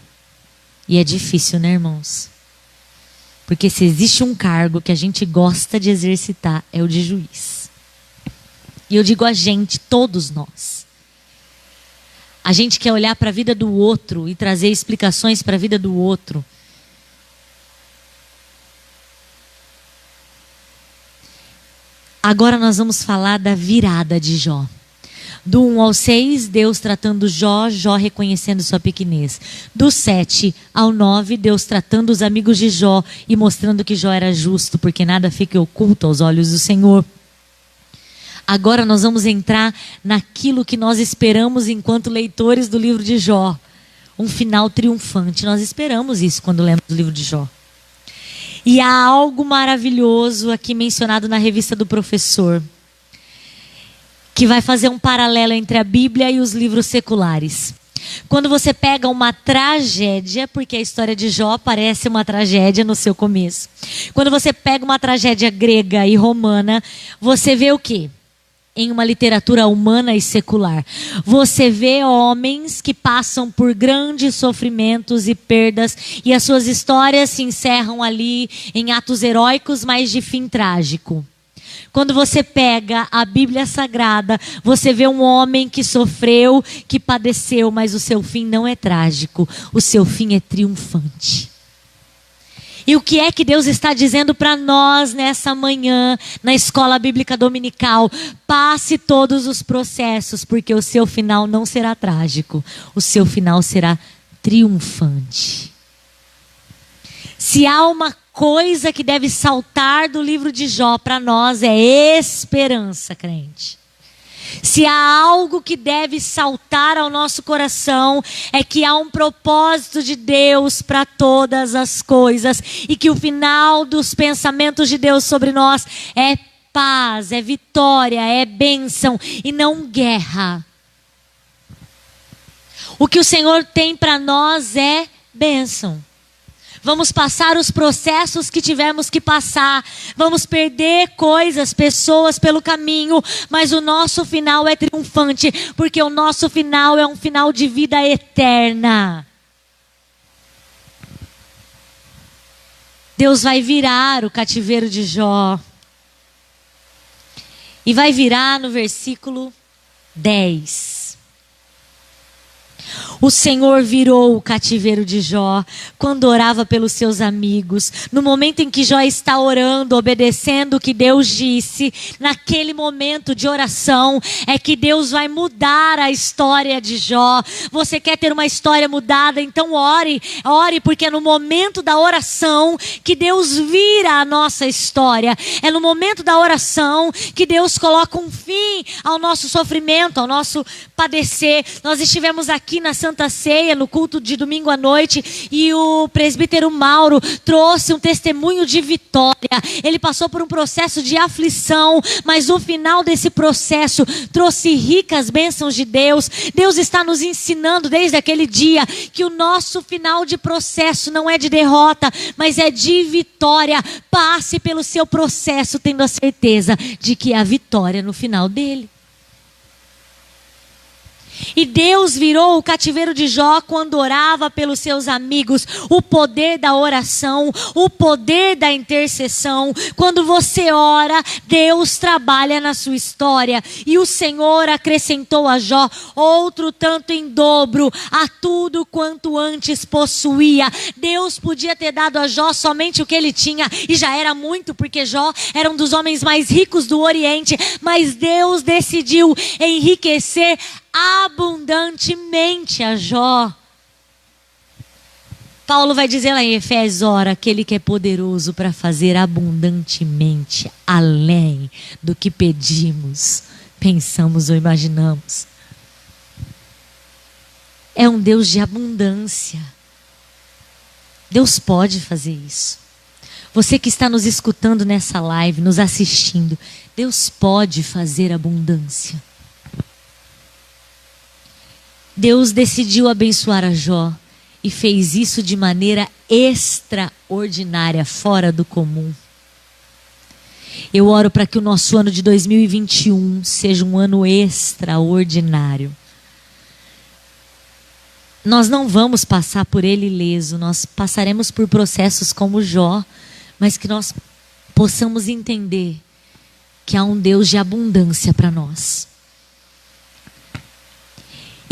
E é difícil, né, irmãos? Porque se existe um cargo que a gente gosta de exercitar, é o de juiz. E eu digo a gente, todos nós. A gente quer olhar para a vida do outro e trazer explicações para a vida do outro. Agora nós vamos falar da virada de Jó. Do 1 ao 6, Deus tratando Jó, Jó reconhecendo sua pequenez. Do 7 ao 9, Deus tratando os amigos de Jó e mostrando que Jó era justo, porque nada fica oculto aos olhos do Senhor. Agora nós vamos entrar naquilo que nós esperamos enquanto leitores do livro de Jó. Um final triunfante. Nós esperamos isso quando lemos o livro de Jó. E há algo maravilhoso aqui mencionado na revista do professor, que vai fazer um paralelo entre a Bíblia e os livros seculares. Quando você pega uma tragédia, porque a história de Jó parece uma tragédia no seu começo. Quando você pega uma tragédia grega e romana, você vê o quê? Em uma literatura humana e secular, você vê homens que passam por grandes sofrimentos e perdas, e as suas histórias se encerram ali em atos heróicos, mas de fim trágico. Quando você pega a Bíblia Sagrada, você vê um homem que sofreu, que padeceu, mas o seu fim não é trágico, o seu fim é triunfante. E o que é que Deus está dizendo para nós nessa manhã, na escola bíblica dominical? Passe todos os processos, porque o seu final não será trágico, o seu final será triunfante. Se há uma coisa que deve saltar do livro de Jó para nós, é esperança, crente. Se há algo que deve saltar ao nosso coração, é que há um propósito de Deus para todas as coisas, e que o final dos pensamentos de Deus sobre nós é paz, é vitória, é bênção e não guerra. O que o Senhor tem para nós é bênção. Vamos passar os processos que tivemos que passar. Vamos perder coisas, pessoas pelo caminho. Mas o nosso final é triunfante. Porque o nosso final é um final de vida eterna. Deus vai virar o cativeiro de Jó. E vai virar no versículo 10. O Senhor virou o cativeiro de Jó quando orava pelos seus amigos. No momento em que Jó está orando, obedecendo o que Deus disse, naquele momento de oração é que Deus vai mudar a história de Jó. Você quer ter uma história mudada? Então ore, porque é no momento da oração que Deus vira a nossa história. É no momento da oração que Deus coloca um fim ao nosso sofrimento, ao nosso padecer. Nós estivemos aqui na Santa Ceia, no culto de domingo à noite, e o presbítero Mauro trouxe um testemunho de vitória. Ele passou por um processo de aflição, mas o final desse processo trouxe ricas bênçãos de Deus. Deus está nos ensinando desde aquele dia que o nosso final de processo não é de derrota, mas é de vitória. Passe pelo seu processo tendo a certeza de que há vitória no final dele. E Deus virou o cativeiro de Jó quando orava pelos seus amigos. O poder da oração, o poder da intercessão. Quando você ora, Deus trabalha na sua história. E o Senhor acrescentou a Jó outro tanto em dobro a tudo quanto antes possuía. Deus podia ter dado a Jó somente o que ele tinha, e já era muito, porque Jó era um dos homens mais ricos do Oriente. Mas Deus decidiu enriquecer abundantemente a Jó. Paulo vai dizer lá em Efésios: ora, aquele que é poderoso para fazer abundantemente além do que pedimos, pensamos ou imaginamos. É um Deus de abundância. Deus pode fazer isso. Você que está nos escutando nessa live, nos assistindo, Deus pode fazer abundância. Deus decidiu abençoar a Jó e fez isso de maneira extraordinária, fora do comum. Eu oro para que o nosso ano de 2021 seja um ano extraordinário. Nós não vamos passar por ele ileso, nós passaremos por processos como Jó, mas que nós possamos entender que há um Deus de abundância para nós.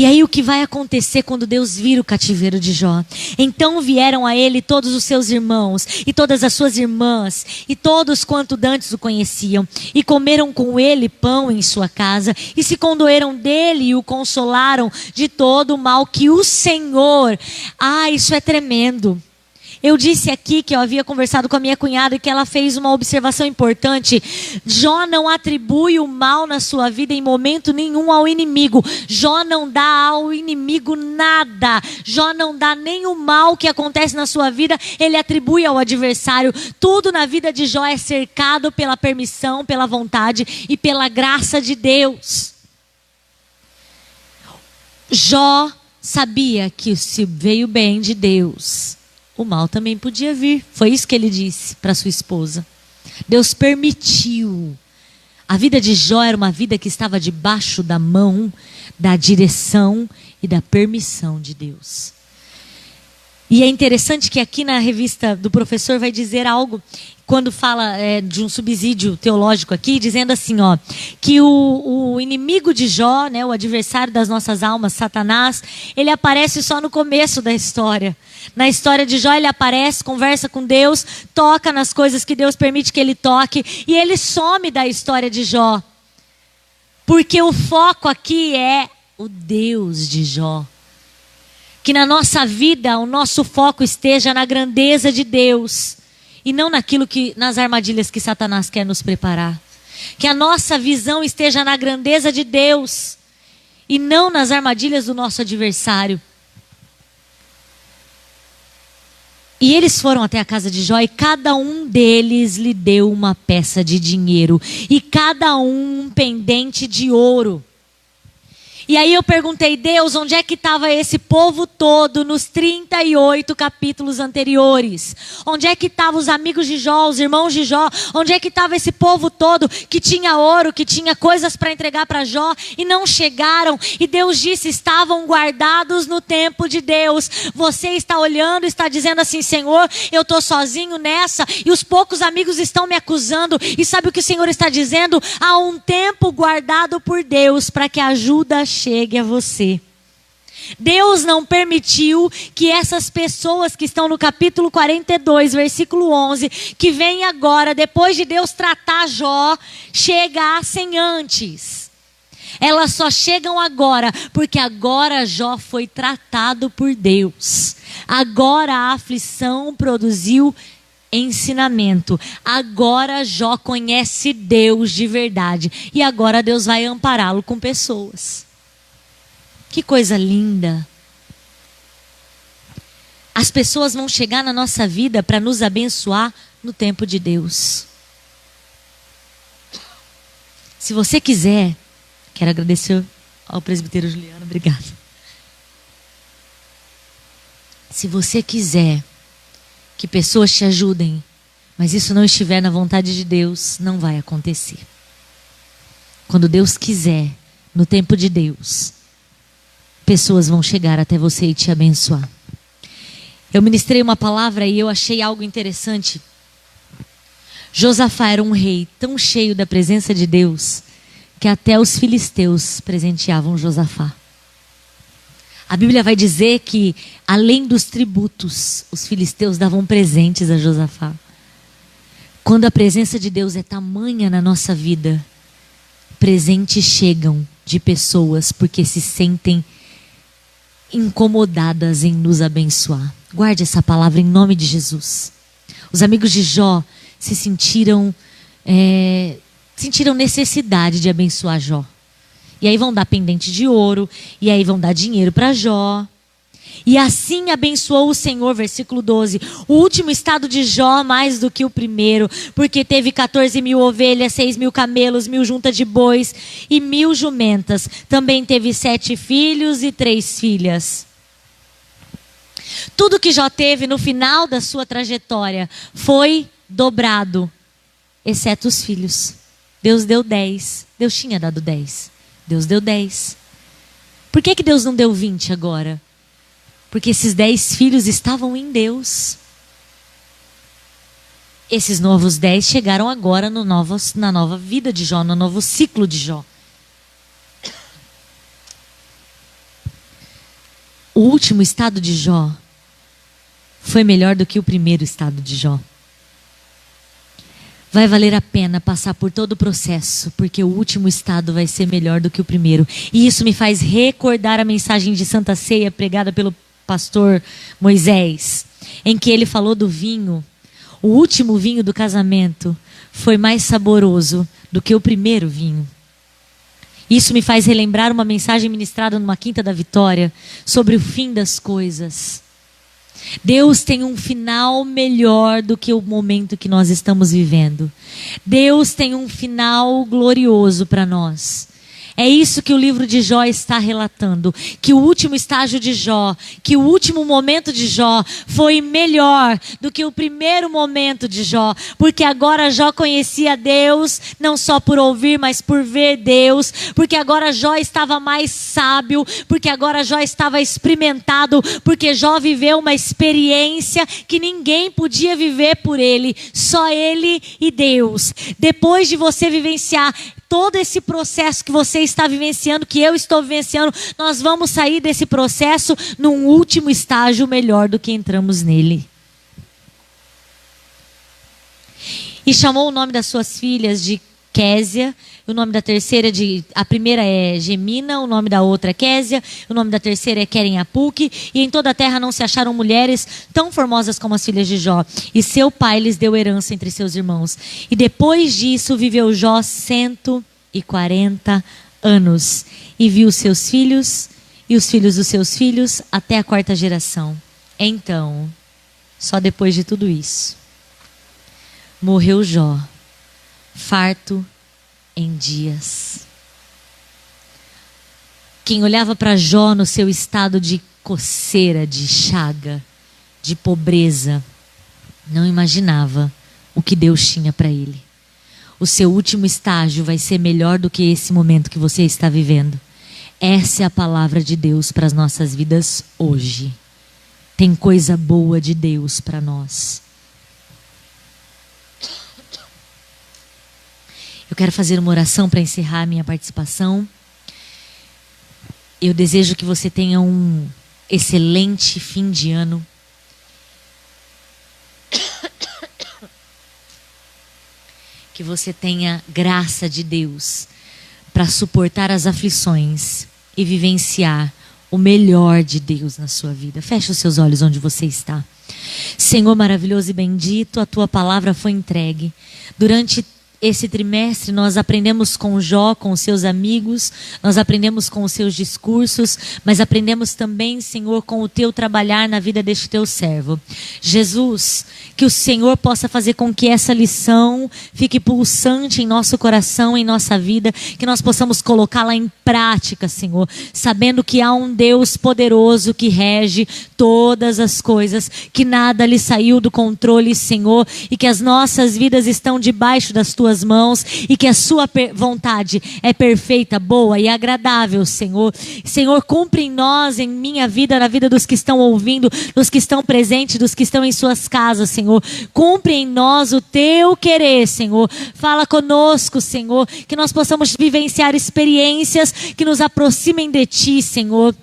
E aí o que vai acontecer quando Deus vira o cativeiro de Jó? Então vieram a ele todos os seus irmãos e todas as suas irmãs e todos quanto dantes o conheciam, e comeram com ele pão em sua casa e se condoeram dele e o consolaram de todo o mal que o Senhor... isso é tremendo. Eu disse aqui que eu havia conversado com a minha cunhada e que ela fez uma observação importante. Jó não atribui o mal na sua vida em momento nenhum ao inimigo. Jó não dá ao inimigo nada. Jó não dá nem o mal que acontece na sua vida, ele atribui ao adversário. Tudo na vida de Jó é cercado pela permissão, pela vontade e pela graça de Deus. Jó sabia que se veio bem de Deus, o mal também podia vir. Foi isso que ele disse para sua esposa. Deus permitiu. A vida de Jó era uma vida que estava debaixo da mão, da direção e da permissão de Deus. E é interessante que aqui na revista do professor vai dizer algo, quando fala de um subsídio teológico aqui, dizendo assim, que o inimigo de Jó, o adversário das nossas almas, Satanás, ele aparece só no começo da história. Na história de Jó ele aparece, conversa com Deus, toca nas coisas que Deus permite que ele toque, e ele some da história de Jó. Porque o foco aqui é o Deus de Jó. Que na nossa vida o nosso foco esteja na grandeza de Deus e não nas armadilhas que Satanás quer nos preparar. Que a nossa visão esteja na grandeza de Deus e não nas armadilhas do nosso adversário. E eles foram até a casa de Jó e cada um deles lhe deu uma peça de dinheiro e cada um pendente de ouro. E aí eu perguntei: Deus, onde é que estava esse povo todo nos 38 capítulos anteriores? Onde é que estavam os amigos de Jó, os irmãos de Jó? Onde é que estava esse povo todo que tinha ouro, que tinha coisas para entregar para Jó e não chegaram? E Deus disse: estavam guardados no tempo de Deus. Você está olhando, está dizendo assim: Senhor, eu estou sozinho nessa e os poucos amigos estão me acusando. E sabe o que o Senhor está dizendo? Há um tempo guardado por Deus para que a ajuda chegue a você. Deus não permitiu que essas pessoas que estão no capítulo 42, versículo 11, que vem agora, depois de Deus tratar Jó, chegassem antes. Elas só chegam agora, porque agora Jó foi tratado por Deus. Agora a aflição produziu ensinamento. Agora Jó conhece Deus de verdade. E agora Deus vai ampará-lo com pessoas. Que coisa linda. As pessoas vão chegar na nossa vida para nos abençoar no tempo de Deus. Se você quiser, quero agradecer ao presbítero Juliano, obrigado. Se você quiser que pessoas te ajudem, mas isso não estiver na vontade de Deus, não vai acontecer. Quando Deus quiser, no tempo de Deus, pessoas vão chegar até você e te abençoar. Eu ministrei uma palavra e eu achei algo interessante. Josafá era um rei tão cheio da presença de Deus que até os filisteus presenteavam Josafá. A Bíblia vai dizer que, além dos tributos, os filisteus davam presentes a Josafá. Quando a presença de Deus é tamanha na nossa vida, presentes chegam de pessoas porque se sentem incomodadas em nos abençoar. Guarde essa palavra em nome de Jesus. Os amigos de Jó se sentiram necessidade de abençoar Jó. E aí vão dar pendente de ouro, e aí vão dar dinheiro para Jó. E assim abençoou o Senhor, versículo 12. O último estado de Jó mais do que o primeiro, porque teve 14.000 ovelhas, 6.000 camelos, 1.000 juntas de bois e 1.000 jumentas. Também teve 7 filhos e 3 filhas. Tudo que Jó teve no final da sua trajetória foi dobrado, exceto os filhos. Deus deu 10. Deus tinha dado 10. Deus deu 10. Por que Deus não deu 20 agora? Porque esses 10 filhos estavam em Deus. Esses novos 10 chegaram agora na nova vida de Jó, no novo ciclo de Jó. O último estado de Jó foi melhor do que o primeiro estado de Jó. Vai valer a pena passar por todo o processo, porque o último estado vai ser melhor do que o primeiro. E isso me faz recordar a mensagem de Santa Ceia pregada pelo pastor Moisés, em que ele falou do vinho. O último vinho do casamento foi mais saboroso do que o primeiro vinho. Isso me faz relembrar uma mensagem ministrada numa Quinta da Vitória sobre o fim das coisas. Deus tem um final melhor do que o momento que nós estamos vivendo. Deus tem um final glorioso para nós. É isso que o livro de Jó está relatando. Que o último estágio de Jó, que o último momento de Jó foi melhor do que o primeiro momento de Jó. Porque agora Jó conhecia Deus, não só por ouvir, mas por ver Deus. Porque agora Jó estava mais sábio. Porque agora Jó estava experimentado. Porque Jó viveu uma experiência que ninguém podia viver por ele. Só ele e Deus. Depois de você vivenciar todo esse processo que você está vivenciando, que eu estou vivenciando, nós vamos sair desse processo num último estágio melhor do que entramos nele. E chamou o nome das suas filhas de Késia, o nome da terceira a primeira é Gemina, o nome da outra é Késia, o nome da terceira é Queren-Apuque, e em toda a terra não se acharam mulheres tão formosas como as filhas de Jó, e seu pai lhes deu herança entre seus irmãos. E depois disso viveu Jó 140 anos, e viu seus filhos e os filhos dos seus filhos até a 4ª geração. Então, só depois de tudo isso, morreu Jó, farto em dias. Quem olhava para Jó no seu estado de coceira, de chaga, de pobreza, não imaginava o que Deus tinha para ele. O seu último estágio vai ser melhor do que esse momento que você está vivendo. Essa é a palavra de Deus para as nossas vidas hoje. Tem coisa boa de Deus para nós. Eu quero fazer uma oração para encerrar a minha participação. Eu desejo que você tenha um excelente fim de ano. Que você tenha graça de Deus para suportar as aflições e vivenciar o melhor de Deus na sua vida. Feche os seus olhos onde você está. Senhor maravilhoso e bendito, a tua palavra foi entregue. Durante esse trimestre nós aprendemos com Jó, com os seus amigos, nós aprendemos com os seus discursos, mas aprendemos também, Senhor, com o teu trabalhar na vida deste teu servo. Jesus, que o Senhor possa fazer com que essa lição oração fique pulsante em nosso coração, em nossa vida, que nós possamos colocá-la em prática, Senhor, sabendo que há um Deus poderoso que rege todas as coisas, que nada lhe saiu do controle, Senhor, e que as nossas vidas estão debaixo das tuas mãos e que a sua vontade é perfeita, boa e agradável, Senhor. Senhor, cumpre em nós, em minha vida, na vida dos que estão ouvindo, dos que estão presentes, dos que estão em suas casas, Senhor. Cumpre em nós o teu querer, Senhor. Fala conosco, Senhor, que nós possamos vivenciar experiências que nos aproximem de ti, Senhor.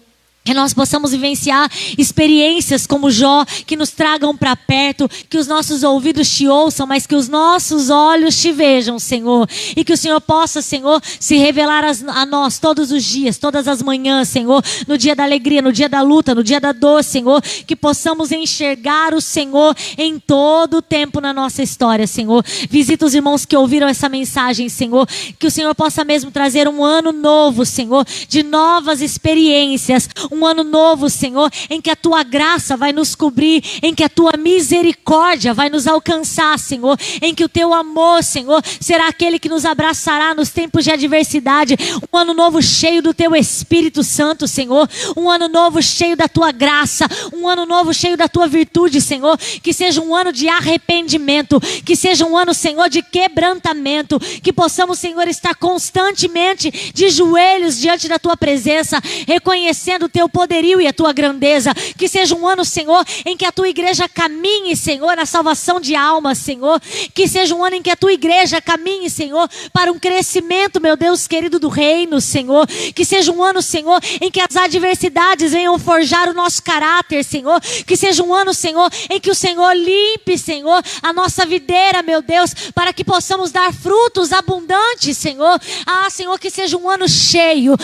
Que nós possamos vivenciar experiências como Jó, que nos tragam para perto, que os nossos ouvidos te ouçam, mas que os nossos olhos te vejam, Senhor. E que o Senhor possa, Senhor, se revelar a nós todos os dias, todas as manhãs, Senhor. No dia da alegria, no dia da luta, no dia da dor, Senhor. Que possamos enxergar o Senhor em todo o tempo na nossa história, Senhor. Visita os irmãos que ouviram essa mensagem, Senhor. Que o Senhor possa mesmo trazer um ano novo, Senhor, de novas experiências. Um ano novo, Senhor, em que a tua graça vai nos cobrir, em que a tua misericórdia vai nos alcançar, Senhor, em que o teu amor, Senhor, será aquele que nos abraçará nos tempos de adversidade. Um ano novo cheio do teu Espírito Santo, Senhor. Um ano novo cheio da tua graça. Um ano novo cheio da tua virtude, Senhor. Que seja um ano de arrependimento. Que seja um ano, Senhor, de quebrantamento. Que possamos, Senhor, estar constantemente de joelhos diante da tua presença, reconhecendo o teu poderio e a tua grandeza. Que seja um ano, Senhor, em que a tua igreja caminhe, Senhor, na salvação de almas, Senhor. Que seja um ano em que a tua igreja caminhe, Senhor, para um crescimento, meu Deus querido, do reino, Senhor. Que seja um ano, Senhor, em que as adversidades venham forjar o nosso caráter, Senhor. Que seja um ano, Senhor, em que o Senhor limpe, Senhor, a nossa videira, meu Deus, para que possamos dar frutos abundantes, Senhor. Ah, Senhor, que seja um ano cheio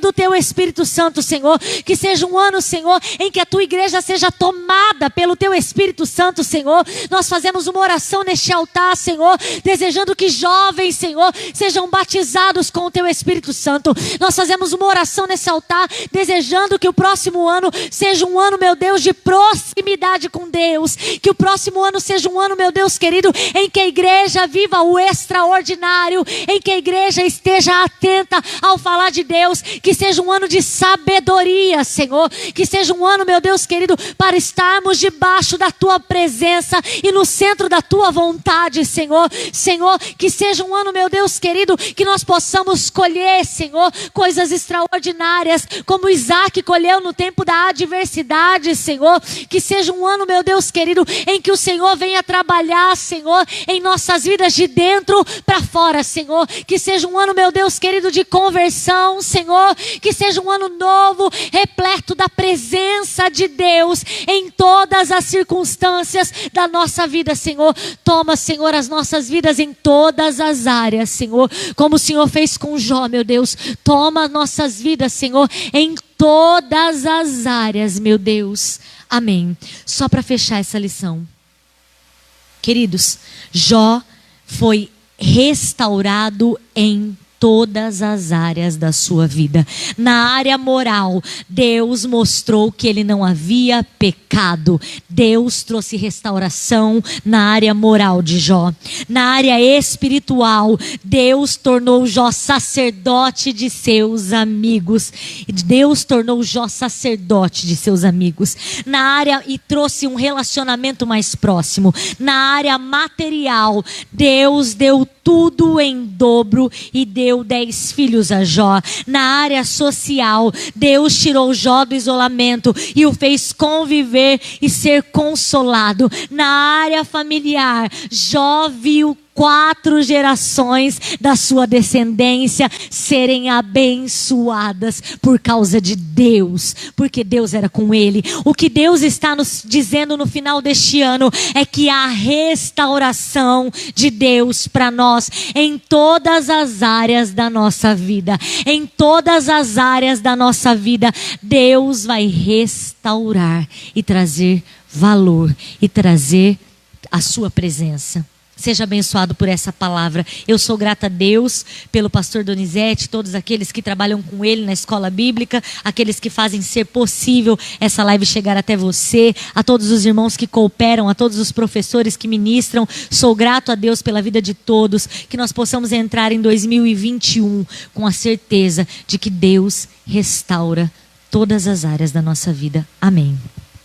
do teu Espírito Santo, Senhor. Que seja um ano, Senhor, em que a tua igreja seja tomada pelo teu Espírito Santo, Senhor. Nós fazemos uma oração neste altar, Senhor, desejando que jovens, Senhor, sejam batizados com o teu Espírito Santo. Nós fazemos uma oração nesse altar, desejando que o próximo ano seja um ano, meu Deus, de proximidade com Deus. Que o próximo ano seja um ano, meu Deus querido, em que a igreja viva o extraordinário, em que a igreja esteja atenta ao falar de Deus. Que seja um ano de sabedoria, Senhor. Que seja um ano, meu Deus querido, para estarmos debaixo da tua presença e no centro da tua vontade, Senhor. Senhor, que seja um ano, meu Deus querido, que nós possamos colher, Senhor, coisas extraordinárias, como Isaac colheu no tempo da adversidade, Senhor. Que seja um ano, meu Deus querido, em que o Senhor venha trabalhar, Senhor, em nossas vidas de dentro para fora, Senhor. Que seja um ano, meu Deus querido, de conversão, Senhor. Que seja um ano novo, repleto da presença de Deus em todas as circunstâncias da nossa vida, Senhor. Toma, Senhor, as nossas vidas em todas as áreas, Senhor, como o Senhor fez com Jó, meu Deus. Toma nossas vidas, Senhor, em todas as áreas, meu Deus. Amém. Só para fechar essa lição, queridos, Jó foi restaurado em todas as áreas da sua vida. Na área moral, Deus mostrou que ele não havia pecado. Deus trouxe restauração na área moral de Jó. Na área espiritual, Deus tornou Jó sacerdote de seus amigos. Deus tornou Jó sacerdote de seus amigos. Na área, e trouxe um relacionamento mais próximo. Na área material, Deus deu tudo em dobro e deu 10 filhos a Jó. Na área social, Deus tirou Jó do isolamento e o fez conviver e ser consolado. Na área familiar, Jó viu 4 gerações da sua descendência serem abençoadas por causa de Deus, porque Deus era com ele. O que Deus está nos dizendo no final deste ano é que há restauração de Deus para nós em todas as áreas da nossa vida. Em todas as áreas da nossa vida, Deus vai restaurar e trazer valor e trazer a sua presença. Seja abençoado por essa palavra. Eu sou grata a Deus pelo pastor Donizete, todos aqueles que trabalham com ele na escola bíblica, aqueles que fazem ser possível essa live chegar até você, a todos os irmãos que cooperam, a todos os professores que ministram. Sou grato a Deus pela vida de todos, que nós possamos entrar em 2021 com a certeza de que Deus restaura todas as áreas da nossa vida. Amém.